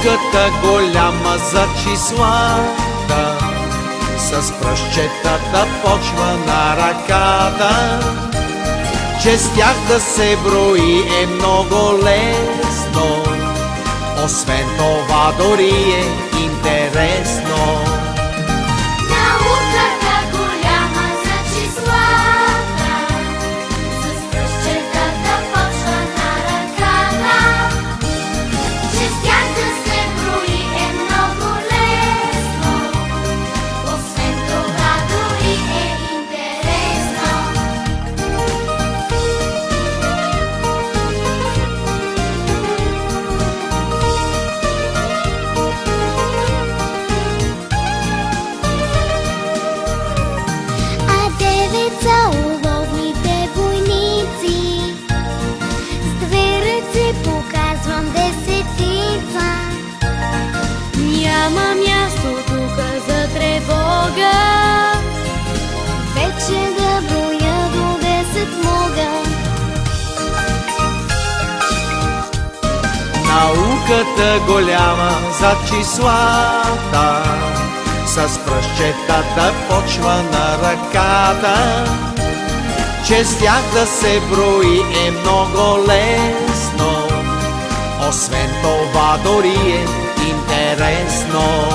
Науката голяма за числата, с пръстчетата почва на ръката, че с тях да се брои е много лесно, освен това дори е интересно. Науката голяма за числата, с пръстчетата почва на ръката, че с тях да се брои е много лесно, освен това дори е интересно. А девет са уловните войници, с две ръце показвам десетица. Няма място тук за тревога, вече да броя до 10 мога. Науката голяма за числата, с пръстчетата почва на ръката, че с тях да се брои е много лесно, освен това дори е интересно.